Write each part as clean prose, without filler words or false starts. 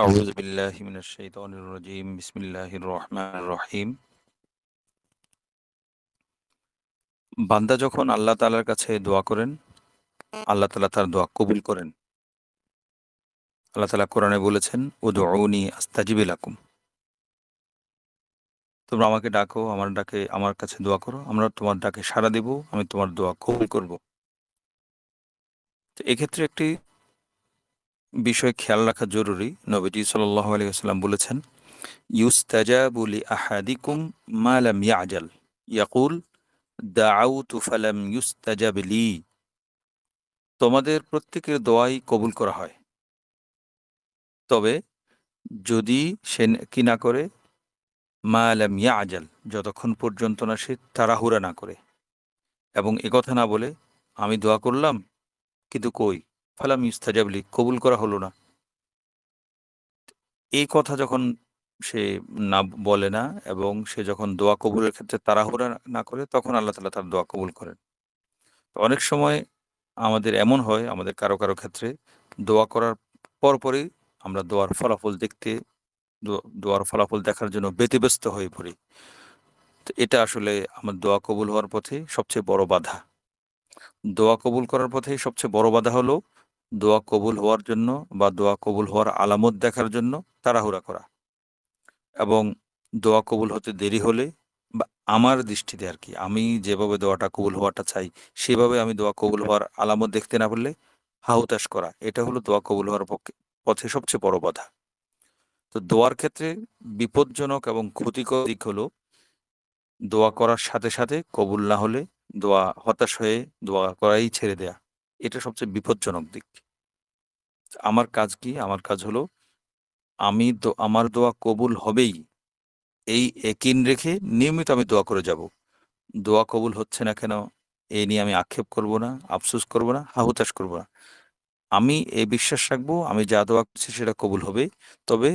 আউযু বিল্লাহি মিনাশ শাইতানির রাজীম। বিসমিল্লাহির রহমানির রহিম। বান্দা যখন আল্লাহ তাআলার কাছে দোয়া করেন, আল্লাহ তাআলা তার দোয়া কবুল করেন। আল্লাহ তাআলা কোরআনে বলেছেন, উদউনি আস্তাজিব লাকুম। তোমরা আমাকে ডাকো, আমার কাছে দোয়া করো, আমরা তোমার ডাকে সাড়া দেব, আমি তোমার দোয়া কবুল করব। তো এক্ষেত্রে একটি বিষয় খেয়াল রাখা জরুরি। নবীজি সাল্লাল্লাহু আলাইহি ওয়াসাল্লাম বলেছেন, ইউস্তাজাবু লি আহাদিকুম মা লাম ইয়াজাল ইয়াকুল দাআউতু ফালাম ইউস্তাজাব লি। তোমাদের প্রত্যেকের দোয়াই কবুল করা হয়, তবে যদি সে কি না করে, মা লাম ইয়াজাল, যতক্ষণ পর্যন্ত না সে তাড়াহুড়া না করে এবং একথা না বলে আমি দোয়া করলাম কিন্তু কই ফালাম ইউস্তাজাব লি, কবুল করা হলো না। এই কথা যখন সে না বলে না এবং সে যখন দোয়া কবুলের ক্ষেত্রে তাড়াহুড়া না করে, তখন আল্লাহ তাআলা তার দোয়া কবুল করেন। তো অনেক সময় আমাদের এমন হয়, আমাদের কারো ক্ষেত্রে দোয়া করার পরপরই আমরা দোয়ার ফলাফল দেখার জন্য ব্যতিব্যস্ত হয়ে পড়ি। তো এটা আসলে আমার দোয়া কবুল হওয়ার পথে সবচেয়ে বড় বাধা। দোয়া কবুল করার পথে সবচেয়ে বড় বাধা হলো দোয়া কবুল হওয়ার জন্য বা দোয়া কবুল হওয়ার আলামত দেখার জন্য তাড়াহুড়া করা, এবং দোয়া কবুল হতে দেরি হলে বা আমার দৃষ্টিতে আর কি, আমি যেভাবে দোয়াটা কবুল হওয়াটা চাই সেভাবে আমি দোয়া কবুল হওয়ার আলামত দেখতে না পারলে হাহুতাশ করা, এটা হলো দোয়া কবুল হওয়ার পথে সবচেয়ে বড় বাধা। তো দোয়ার ক্ষেত্রে বিপজ্জনক এবং ক্ষতিকর দিক হলো দোয়া করার সাথে সাথে কবুল না হলে হতাশ হয়ে দোয়া করাই ছেড়ে দেয়া। এটা সবচেয়ে বিপজ্জনক দিক। আমার কাজ কি? আমার কাজ হলো আমার দোয়া কবুল হবেই, এই ইয়াকিন রেখে নিয়মিত আমি দোয়া করে যাব। দোয়া কবুল হচ্ছে না কেন এ নিয়ে আমি আক্ষেপ করব না, আফসোস করব না, হাহুতাশ করব না। আমি এই বিশ্বাস রাখবো আমি যা দোয়া করছি সেটা কবুল হবে। তবে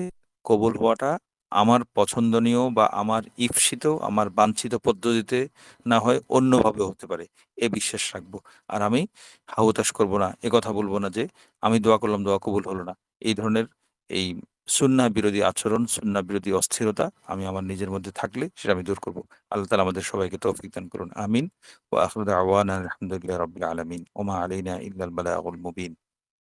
কবুল হওয়াটা আমার পছন্দনীয় বা আমার ঈপ্সিত, আমার বাঞ্ছিত পদ্ধতিতে না হয় অন্যভাবে হতে পারে, এ বিশ্বাস রাখবো। আর আমি হাহুতাশ করব না, কথা বলবো না যে আমি দোয়া করলাম দোয়া কবুল হলো না। এই ধরনের এই সুন্নাহ বিরোধী আচরণ, সুন্নাহ বিরোধী অস্থিরতা আমি আমার নিজের মধ্যে থাকলে সেটা আমি দূর করব। আল্লাহ তাআলা আমাদের সবাইকে তৌফিক দান করুন। আমিন। ওয়া আখিরু দাওয়ানা আলহামদুলিল্লাহি রাব্বিল আলামিন। ওয়া মা আলাইনা ইল্লাল বালাগুল মুবিন।